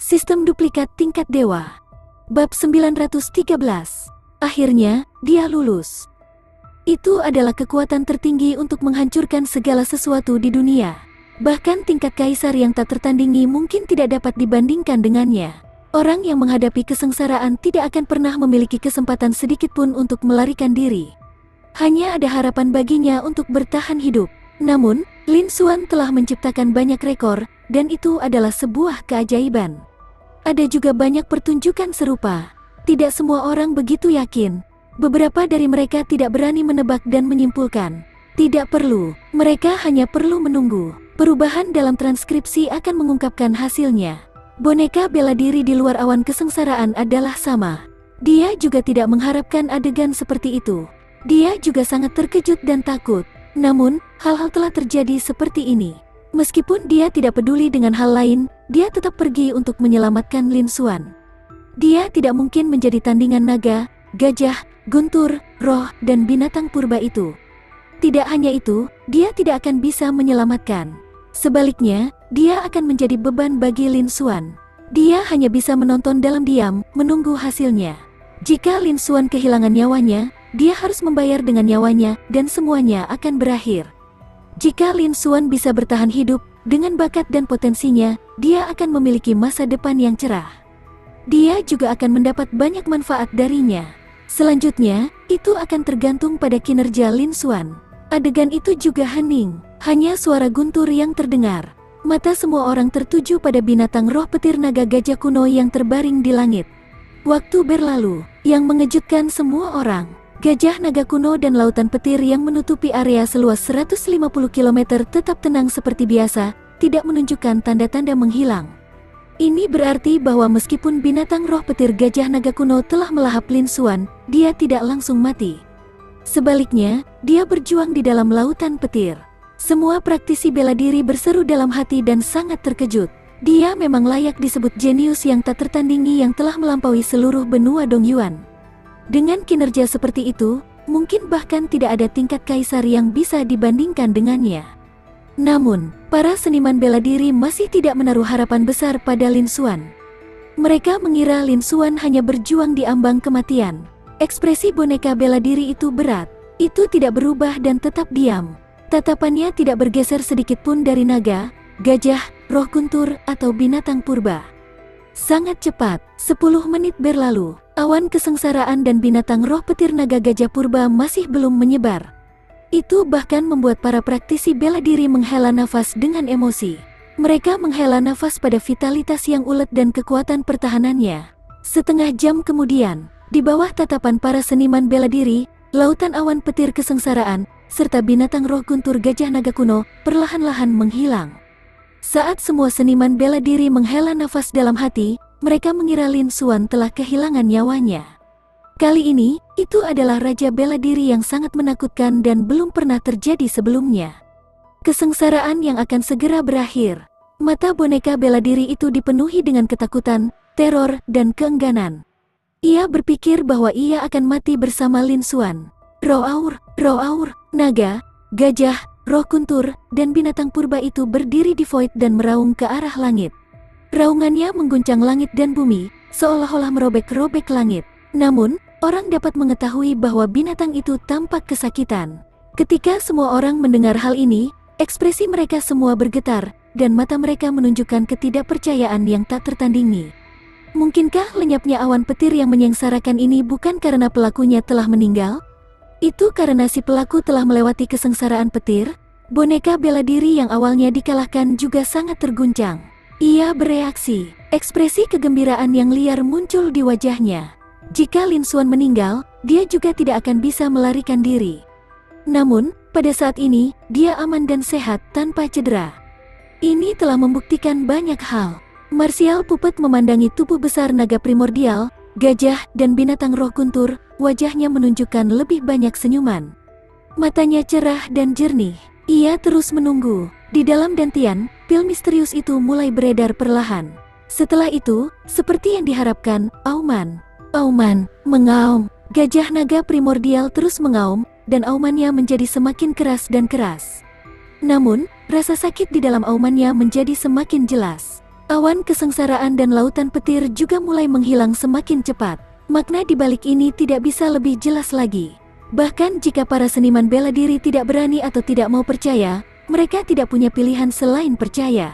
Sistem duplikat tingkat dewa. Bab 913. Akhirnya, dia lulus. Itu adalah kekuatan tertinggi untuk menghancurkan segala sesuatu di dunia. Bahkan tingkat kaisar yang tak tertandingi mungkin tidak dapat dibandingkan dengannya. Orang yang menghadapi kesengsaraan tidak akan pernah memiliki kesempatan sedikit pun untuk melarikan diri. Hanya ada harapan baginya untuk bertahan hidup. Namun, Lin Xuan telah menciptakan banyak rekor, dan itu adalah sebuah keajaiban. Ada juga banyak pertunjukan serupa. Tidak semua orang begitu yakin. Beberapa dari mereka tidak berani menebak dan menyimpulkan. Tidak perlu, mereka hanya perlu menunggu. Perubahan dalam transkripsi akan mengungkapkan hasilnya. Boneka bela diri di luar awan kesengsaraan adalah sama. Dia juga tidak mengharapkan adegan seperti itu. Dia juga sangat terkejut dan takut. Namun, hal-hal telah terjadi seperti ini. Meskipun dia tidak peduli dengan hal lain, dia tetap pergi untuk menyelamatkan Lin Xuan. Dia tidak mungkin menjadi tandingan naga, gajah, guntur, roh, dan binatang purba itu. Tidak hanya itu, dia tidak akan bisa menyelamatkan. Sebaliknya, dia akan menjadi beban bagi Lin Xuan. Dia hanya bisa menonton dalam diam, menunggu hasilnya. Jika Lin Xuan kehilangan nyawanya, dia harus membayar dengan nyawanya, dan semuanya akan berakhir. Jika Lin Xuan bisa bertahan hidup, dengan bakat dan potensinya, dia akan memiliki masa depan yang cerah. Dia juga akan mendapat banyak manfaat darinya. Selanjutnya, itu akan tergantung pada kinerja Lin Xuan. Adegan itu juga hening, hanya suara guntur yang terdengar. Mata semua orang tertuju pada binatang roh petir naga gajah kuno yang terbaring di langit. Waktu berlalu, yang mengejutkan semua orang. Gajah naga kuno dan lautan petir yang menutupi area seluas 150 km tetap tenang seperti biasa, tidak menunjukkan tanda-tanda menghilang. Ini berarti bahwa meskipun binatang roh petir gajah naga kuno telah melahap Lin Xuan, dia tidak langsung mati. Sebaliknya, dia berjuang di dalam lautan petir. Semua praktisi bela diri berseru dalam hati dan sangat terkejut. Dia memang layak disebut jenius yang tak tertandingi yang telah melampaui seluruh benua Dongyuan. Dengan kinerja seperti itu, mungkin bahkan tidak ada tingkat kaisar yang bisa dibandingkan dengannya. Namun, para seniman bela diri masih tidak menaruh harapan besar pada Lin Xuan. Mereka mengira Lin Xuan hanya berjuang di ambang kematian. Ekspresi boneka bela diri itu berat. Itu tidak berubah dan tetap diam. Tatapannya tidak bergeser sedikit pun dari naga, gajah, roh guntur, atau binatang purba. Sangat cepat, 10 menit berlalu. Awan kesengsaraan dan binatang roh petir naga gajah purba masih belum menyebar. Itu bahkan membuat para praktisi bela diri menghela nafas dengan emosi. Mereka menghela nafas pada vitalitas yang ulet dan kekuatan pertahanannya. Setengah jam kemudian, di bawah tatapan para seniman bela diri, lautan awan petir kesengsaraan, serta binatang roh guntur gajah naga kuno, perlahan-lahan menghilang. Saat semua seniman bela diri menghela nafas dalam hati, mereka mengira Lin Xuan telah kehilangan nyawanya. Kali ini, itu adalah raja bela diri yang sangat menakutkan dan belum pernah terjadi sebelumnya. Kesengsaraan yang akan segera berakhir. Mata boneka bela diri itu dipenuhi dengan ketakutan, teror, dan keengganan. Ia berpikir bahwa ia akan mati bersama Lin Xuan. Roh aur, naga, gajah, roh kuntur, dan binatang purba itu berdiri di void dan meraung ke arah langit. Raungannya mengguncang langit dan bumi, seolah-olah merobek-robek langit. Namun, orang dapat mengetahui bahwa binatang itu tampak kesakitan. Ketika semua orang mendengar hal ini, ekspresi mereka semua bergetar, dan mata mereka menunjukkan ketidakpercayaan yang tak tertandingi. Mungkinkah lenyapnya awan petir yang menyengsarakan ini bukan karena pelakunya telah meninggal? Itu karena si pelaku telah melewati kesengsaraan petir? Boneka bela diri yang awalnya dikalahkan juga sangat terguncang. Ia bereaksi. Ekspresi kegembiraan yang liar muncul di wajahnya. Jika Lin Xuan meninggal, dia juga tidak akan bisa melarikan diri. Namun, pada saat ini, dia aman dan sehat tanpa cedera. Ini telah membuktikan banyak hal. Martial Puppet memandangi tubuh besar naga primordial, gajah, dan binatang roh guntur, wajahnya menunjukkan lebih banyak senyuman. Matanya cerah dan jernih. Ia terus menunggu. Di dalam dantian, pil misterius itu mulai beredar perlahan. Setelah itu, seperti yang diharapkan, auman, mengaum. Gajah naga primordial terus mengaum, dan aumannya menjadi semakin keras dan keras. Namun, rasa sakit di dalam aumannya menjadi semakin jelas. Awan kesengsaraan dan lautan petir juga mulai menghilang semakin cepat. Makna di balik ini tidak bisa lebih jelas lagi. Bahkan jika para seniman bela diri tidak berani atau tidak mau percaya, mereka tidak punya pilihan selain percaya.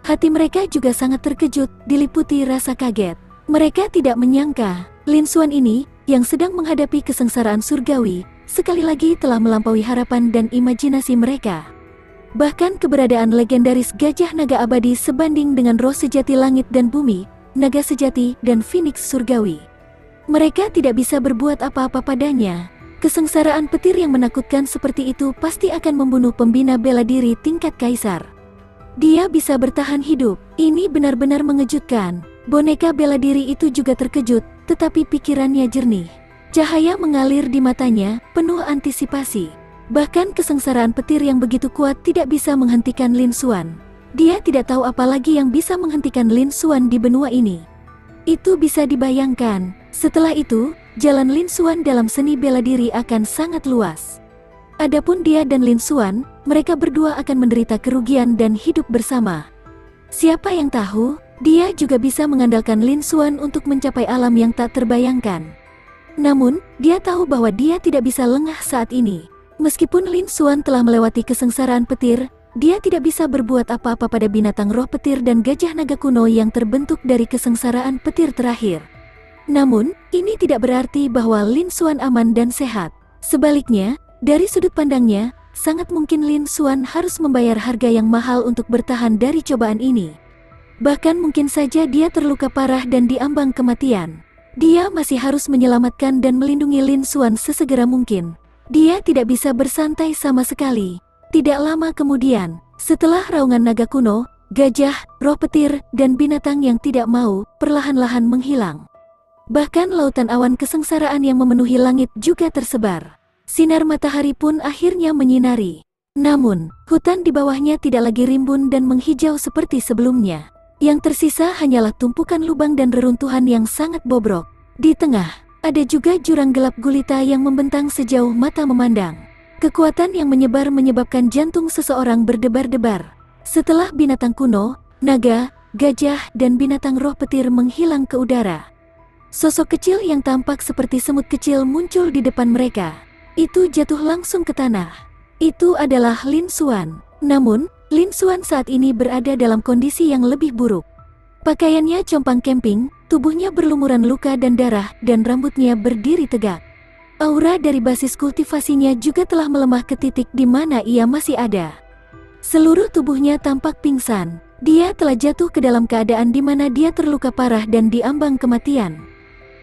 Hati mereka juga sangat terkejut, diliputi rasa kaget. Mereka tidak menyangka, Lin Xuan ini, yang sedang menghadapi kesengsaraan surgawi, sekali lagi telah melampaui harapan dan imajinasi mereka. Bahkan keberadaan legendaris gajah naga abadi sebanding dengan roh sejati langit dan bumi, naga sejati dan phoenix surgawi. Mereka tidak bisa berbuat apa-apa padanya. Kesengsaraan petir yang menakutkan seperti itu pasti akan membunuh pembina bela diri tingkat kaisar. Dia bisa bertahan hidup, ini benar-benar mengejutkan. Boneka bela diri itu juga terkejut, tetapi pikirannya jernih. Cahaya mengalir di matanya, penuh antisipasi. Bahkan kesengsaraan petir yang begitu kuat tidak bisa menghentikan Lin Xuan. Dia tidak tahu apa lagi yang bisa menghentikan Lin Xuan di benua ini. Itu bisa dibayangkan. Setelah itu, jalan Lin Xuan dalam seni bela diri akan sangat luas. Adapun dia dan Lin Xuan, mereka berdua akan menderita kerugian dan hidup bersama. Siapa yang tahu, dia juga bisa mengandalkan Lin Xuan untuk mencapai alam yang tak terbayangkan. Namun, dia tahu bahwa dia tidak bisa lengah saat ini. Meskipun Lin Xuan telah melewati kesengsaraan petir, dia tidak bisa berbuat apa-apa pada binatang roh petir dan gajah naga kuno yang terbentuk dari kesengsaraan petir terakhir. Namun, ini tidak berarti bahwa Lin Xuan aman dan sehat. Sebaliknya, dari sudut pandangnya, sangat mungkin Lin Xuan harus membayar harga yang mahal untuk bertahan dari cobaan ini. Bahkan mungkin saja dia terluka parah dan diambang kematian. Dia masih harus menyelamatkan dan melindungi Lin Xuan sesegera mungkin. Dia tidak bisa bersantai sama sekali. Tidak lama kemudian, setelah raungan naga kuno, gajah, roh petir, dan binatang yang tidak mau perlahan-lahan menghilang. Bahkan lautan awan kesengsaraan yang memenuhi langit juga tersebar. Sinar matahari pun akhirnya menyinari. Namun, hutan di bawahnya tidak lagi rimbun dan menghijau seperti sebelumnya. Yang tersisa hanyalah tumpukan lubang dan reruntuhan yang sangat bobrok. Di tengah, ada juga jurang gelap gulita yang membentang sejauh mata memandang. Kekuatan yang menyebar menyebabkan jantung seseorang berdebar-debar. Setelah binatang kuno, naga, gajah, dan binatang roh petir menghilang ke udara, sosok kecil yang tampak seperti semut kecil muncul di depan mereka. Itu jatuh langsung ke tanah. Itu adalah Lin Xuan. Namun, Lin Xuan saat ini berada dalam kondisi yang lebih buruk. Pakaiannya compang camping, tubuhnya berlumuran luka dan darah, dan rambutnya berdiri tegak. Aura dari basis kultivasinya juga telah melemah ke titik di mana ia masih ada. Seluruh tubuhnya tampak pingsan. Dia telah jatuh ke dalam keadaan di mana dia terluka parah dan diambang kematian.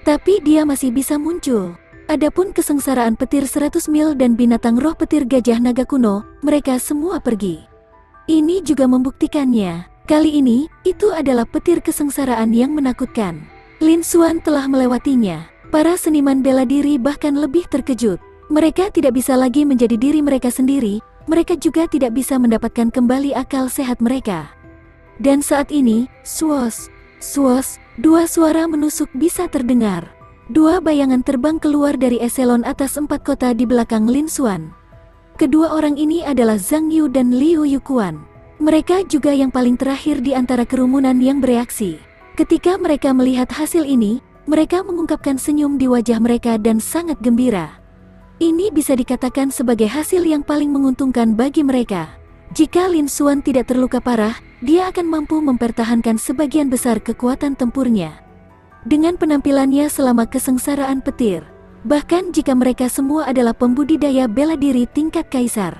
Tapi dia masih bisa muncul. Adapun kesengsaraan petir 100 mil dan binatang roh petir gajah naga kuno, mereka semua pergi. Ini juga membuktikannya. Kali ini, itu adalah petir kesengsaraan yang menakutkan. Lin Xuan telah melewatinya. Para seniman bela diri bahkan lebih terkejut. Mereka tidak bisa lagi menjadi diri mereka sendiri, mereka juga tidak bisa mendapatkan kembali akal sehat mereka. Dan saat ini, swos, swos, dua suara menusuk bisa terdengar. Dua bayangan terbang keluar dari eselon atas 4 kota di belakang Lin Xuan. Kedua orang ini adalah Zhang Yu dan Liu Yuquan. Mereka juga yang paling terakhir di antara kerumunan yang bereaksi. Ketika mereka melihat hasil ini, mereka mengungkapkan senyum di wajah mereka dan sangat gembira. Ini bisa dikatakan sebagai hasil yang paling menguntungkan bagi mereka. Jika Lin Xuan tidak terluka parah, dia akan mampu mempertahankan sebagian besar kekuatan tempurnya. Dengan penampilannya selama kesengsaraan petir, bahkan jika mereka semua adalah pembudidaya bela diri tingkat kaisar,